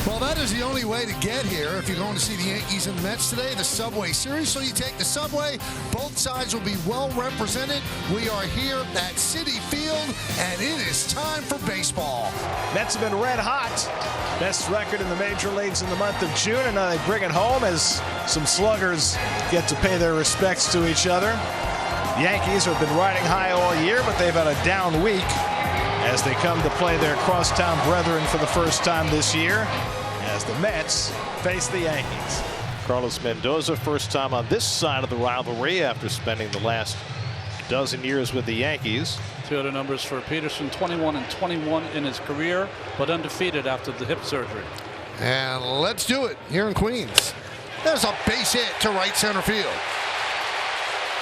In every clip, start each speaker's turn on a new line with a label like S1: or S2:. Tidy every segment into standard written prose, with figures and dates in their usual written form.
S1: Well, that is the only way to get here if you're going to see the Yankees and the Mets today, the Subway Series. So you take the subway. Both sides will be well represented. We are here at Citi Field, and it is time for baseball.
S2: Mets have been red hot. Best record in the major leagues in the month of June, and now they bring it home as some sluggers get to pay their respects to each other. The Yankees have been riding high all year, but they've had a down week as they come to play their crosstown brethren for the first time this year as the Mets face the Yankees. Carlos Mendoza, first time on this side of the rivalry after spending the last dozen years with the Yankees.
S3: Two other numbers for Peterson, 21 and 21 in his career, but undefeated after the hip surgery.
S1: And let's do it here in Queens. There's a base hit to right center field.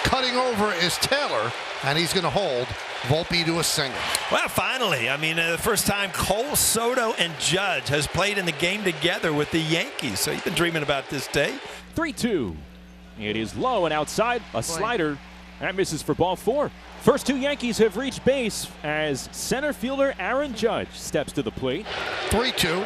S1: Cutting over is Taylor, and he's going to hold Volpe to a single.
S4: Well, finally, I mean, the first time Cole, Soto, and Judge has played in the game together with the Yankees. So you've been dreaming about this day.
S5: 3-2. It is low and outside. A slider. That misses for ball 4. First two Yankees have reached base as center fielder Aaron Judge steps to the plate.
S1: 3-2.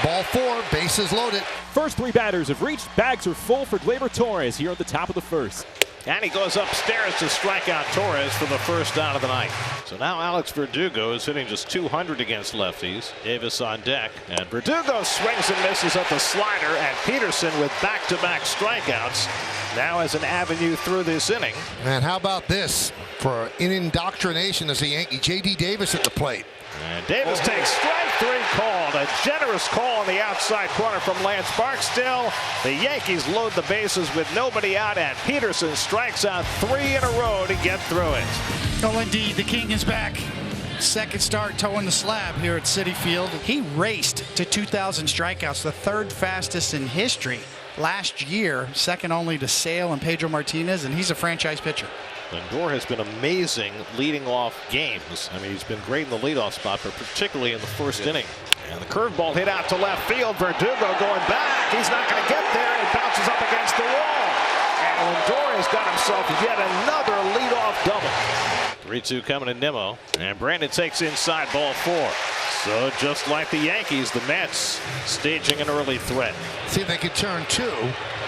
S1: Ball 4, bases loaded.
S5: First three batters have reached. Bags are full for Gleyber Torres here at the top of the first.
S2: And he goes upstairs to strike out Torres for the first out of the night. So now Alex Verdugo is hitting just 200 against lefties. Davis on deck. And Verdugo swings and misses at the slider. And Peterson with back-to-back strikeouts now has an avenue through this inning.
S1: And how about this for an indoctrination as a Yankee? J.D. Davis at the plate.
S2: And Davis takes strike 3 called. A generous call on the outside corner from Lance Barksdale. The Yankees load the bases with nobody out, and Peterson strikes out 3 in a row to get through it.
S6: Oh, indeed, the King is back. Second start towing the slab here at Citi Field. He raced to 2,000 strikeouts, the third fastest in history last year, second only to Sale and Pedro Martinez, and he's a franchise pitcher.
S2: Lindor has been amazing leading off games. I mean, he's been great in the leadoff spot, but particularly in the first inning. And the curveball hit out to left field. Verdugo going back. He's not going to get there. It bounces up against the wall. And Lindor has got himself yet another leadoff double. 3-2 coming to Nimmo. And Brandon takes inside ball 4. So just like the Yankees, the Mets staging an early threat.
S1: See if they can turn 2.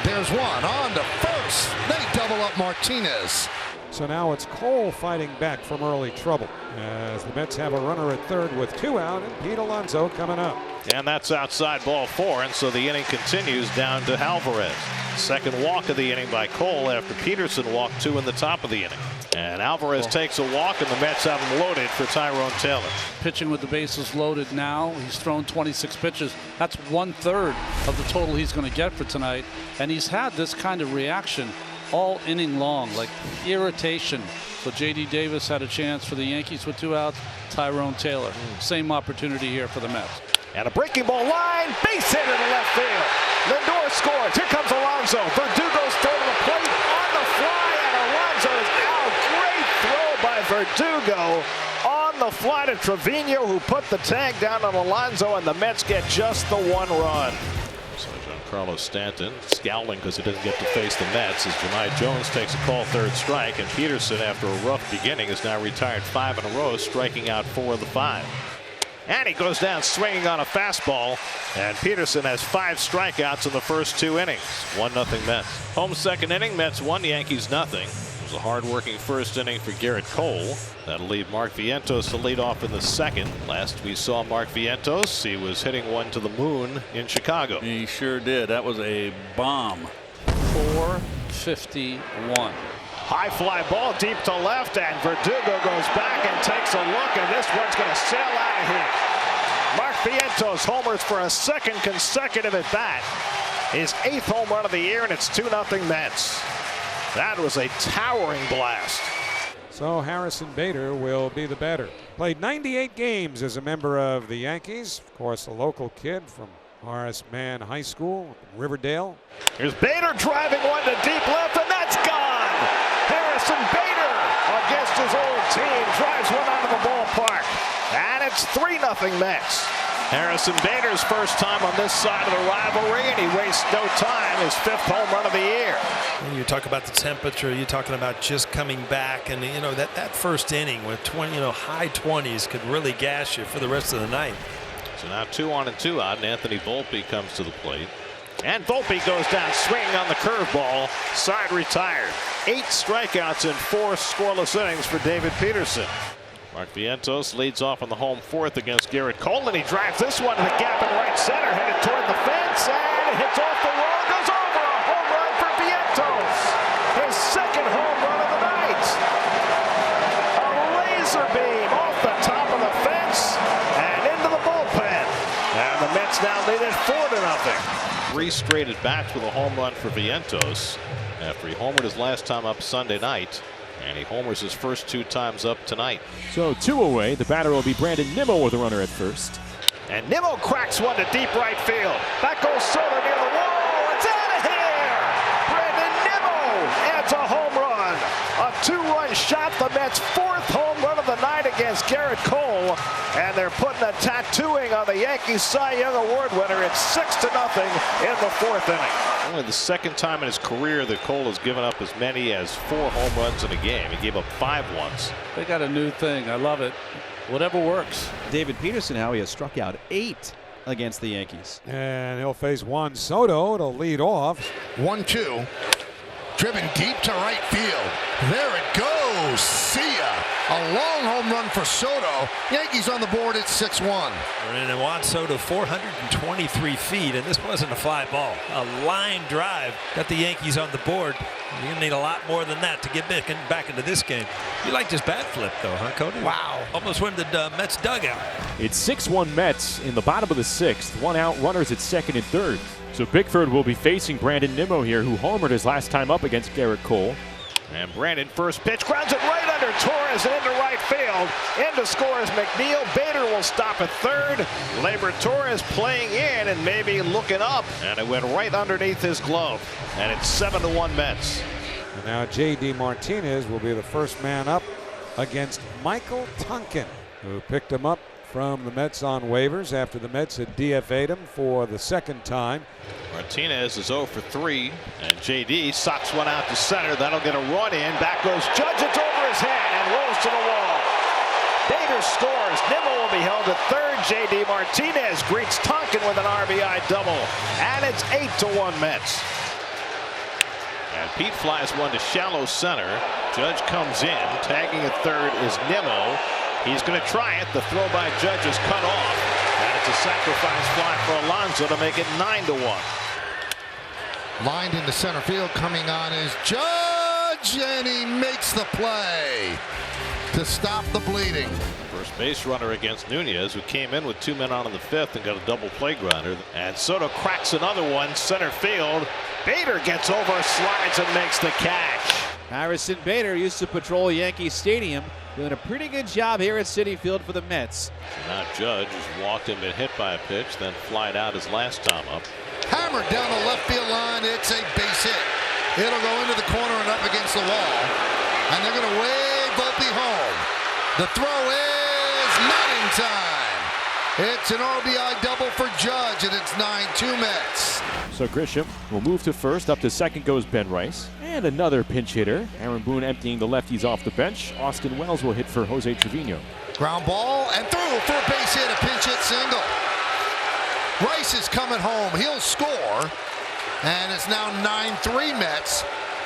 S1: There's one on to first. They double up Martinez.
S7: So now it's Cole fighting back from early trouble as the Mets have a runner at third with 2 out, and Pete Alonso coming up.
S2: And that's outside ball 4, and so the inning continues down to Alvarez. Second walk of the inning by Cole after Peterson walked 2 in the top of the inning. And Alvarez takes a walk, and the Mets have him loaded for Tyrone Taylor.
S3: Pitching with the bases loaded now. He's thrown 26 pitches. That's 1/3 of the total he's going to get for tonight. And he's had this kind of reaction all inning long, like irritation. So J.D. Davis had a chance for the Yankees with 2 outs. Tyrone Taylor, same opportunity here for the Mets.
S2: And a breaking ball line, base hit into left field. Lindor scores. Here comes Alonso. Verdugo's throw to the plate on the fly, and Alonso is out. Great throw by Verdugo on the fly to Trevino, who put the tag down on Alonso, and the Mets get just the 1 run. So Giancarlo Stanton scowling because he doesn't get to face the Mets as Jahmai Jones takes a call, 3rd strike, and Peterson, after a rough beginning, is now retired 5 in a row, striking out 4 of the 5. And he goes down swinging on a fastball, and Peterson has 5 strikeouts in the first 2 innings. 1-0 Mets. Home second inning, Mets 1, Yankees 0. It was a hard-working first inning for Garrett Cole. That'll leave Mark Vientos to lead off in the second. Last we saw Mark Vientos, he was hitting one to the moon in Chicago.
S8: He sure did. That was a bomb.
S3: 451.
S2: High fly ball deep to left, and Verdugo goes back and takes a look, and this one's going to sail out of here. Mark Vientos homers for a second consecutive at bat. His 8th home run of the year, and it's 2-0 Mets. That was a towering blast.
S7: So Harrison Bader will be the batter. Played 98 games as a member of the Yankees. Of course, a local kid from Horace Mann High School, Riverdale.
S2: Here's Bader driving one to deep left, and that's gone. Harrison Bader against his old team drives one out of the ballpark, and it's 3-0 Mets. Harrison Bader's first time on this side of the rivalry, and he wastes no time. His 5th home run of the year.
S4: And you talk about the temperature. You're talking about just coming back, and that first inning with 20, high 20s could really gas you for the rest of the night.
S9: So now 2 on and 2 out, and Anthony Volpe comes to the plate. And Volpe goes down swinging on the curveball. Side retired. 8 strikeouts in 4 scoreless innings for David Peterson. Mark Vientos leads off on the home 4th against Garrett Cole, and he drives this one to the gap in right center, headed toward the fence, and it hits off the wall, goes over. A home run for Vientos. His 2nd home run of the night. A laser beam off the top of the fence and into the bullpen. And the Mets now lead it 4-0. 3 straight at bats with a home run for Vientos after he homered his last time up Sunday night, and he homers his first 2 times up tonight.
S5: So 2 away. The batter will be Brandon Nimmo with a runner at first.
S9: And Nimmo cracks one to deep right field. That goes Soto near the wall. It's out of here. Brandon Nimmo adds a home run. A 2-run shot. The Mets' 4th home run of the night against Garrett Cole. And they're putting a tattooing on the Yankees Cy Young Award winner. It's 6-0 in the 4th inning. Only the 2nd time in his career that Cole has given up as many as 4 home runs in a game. He gave up 5 once.
S3: They got a new thing. I love it. Whatever works.
S10: David Peterson, how he has struck out 8 against the Yankees.
S7: And he'll face Juan Soto to lead off.
S1: 1-2. Driven deep to right field. There it goes. See ya. A long home run for Soto. Yankees on the board at 6-1.
S4: And Juan Soto 423 feet, and this wasn't a fly ball. A line drive got the Yankees on the board. You're going to need a lot more than that to get back into this game. You like this bat flip, though, huh, Cody?
S1: Wow.
S4: Almost went to the Mets dugout.
S5: It's 6-1 Mets in the bottom of the 6th. 1 out, runners at 2nd and 3rd. So Bickford will be facing Brandon Nimmo here, who homered his last time up against Garrett Cole.
S9: And Brandon, first pitch, grounds it right under Torres and into right field. In to score is McNeil. Bader will stop at 3rd. Labor Torres playing in and maybe looking up. And it went right underneath his glove. And it's 7-1 Mets.
S7: And now J.D. Martinez will be the first man up against Michael Tonkin, who picked him up from the Mets on waivers after the Mets had DFA'd him for the 2nd time.
S9: Martinez is 0 for 3, and J.D. socks one out to center. That'll get a run in. Back goes Judge. It's over his head and rolls to the wall. Bader scores. Nimmo will be held at 3rd. J.D. Martinez greets Tonkin with an RBI double, and it's 8-1 Mets. And Pete flies one to shallow center. Judge comes in. Tagging at 3rd is Nimmo. He's going to try it. The throw by Judge is cut off. And it's a sacrifice fly for Alonso to make it 9-1.
S1: Lined into center field. Coming on is Judge, and he makes the play to stop the bleeding.
S9: First base runner against Nunez, who came in with 2 men on in the 5th and got a double play grounder. And Soto cracks another one. Center field. Bader gets over, slides, and makes the catch.
S10: Harrison Bader used to patrol Yankee Stadium, doing a pretty good job here at Citi Field for the Mets.
S9: So now Judge has walked and been hit by a pitch, then flied out his last time up.
S1: Hammered down the left field line. It's a base hit. It'll go into the corner and up against the wall. And they're going to wave Volpe home. The throw is not in time. It's an RBI double for Judge, and it's 9-2 Mets.
S5: So Grisham will move to first. Up to 2nd goes Ben Rice. And another pinch hitter. Aaron Boone emptying the lefties off the bench. Austin Wells will hit for Jose Trevino.
S1: Ground ball and through for a base hit, a pinch hit single. Rice is coming home. He'll score. And it's now 9-3 Mets.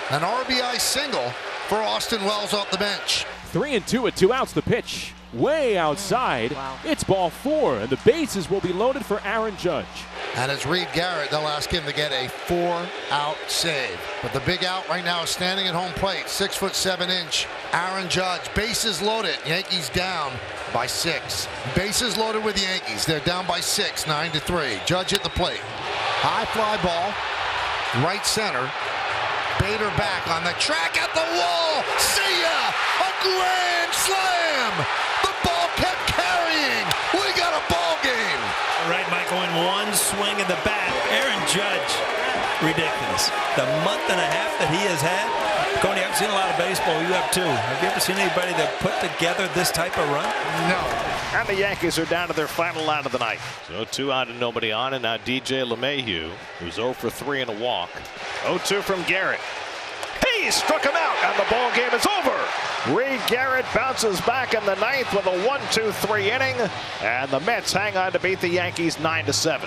S1: An RBI single for Austin Wells off the bench.
S5: 3-2 with 2 outs. The pitch way outside.
S6: Wow.
S5: It's ball 4, and the bases will be loaded for Aaron Judge.
S1: And as Reed Garrett, they'll ask him to get a 4-out save. But the big out right now is standing at home plate, 6'7" Aaron Judge. Bases loaded. Yankees down by 6. Bases loaded with the Yankees. They're down by 6, 9-3. Judge at the plate. High fly ball, right center. Bader back on the track at the wall. See ya! A grand slam! The ball kept carrying. We got a ball game.
S4: All right, Michael, in one swing of the bat, Aaron Judge, ridiculous. The month and a half that he has had. Coney, I've seen a lot of baseball. You have too. Have you ever seen anybody that put together this type of run?
S1: No.
S9: And the Yankees are down to their final out of the night. So 2 out and nobody on, and now DJ LeMahieu, who's 0 for 3 and a walk. 0-2 from Garrett. He He struck him out, and the ball game is over. Reed Garrett bounces back in the ninth with a 1-2-3 inning, and the Mets hang on to beat the Yankees 9-7.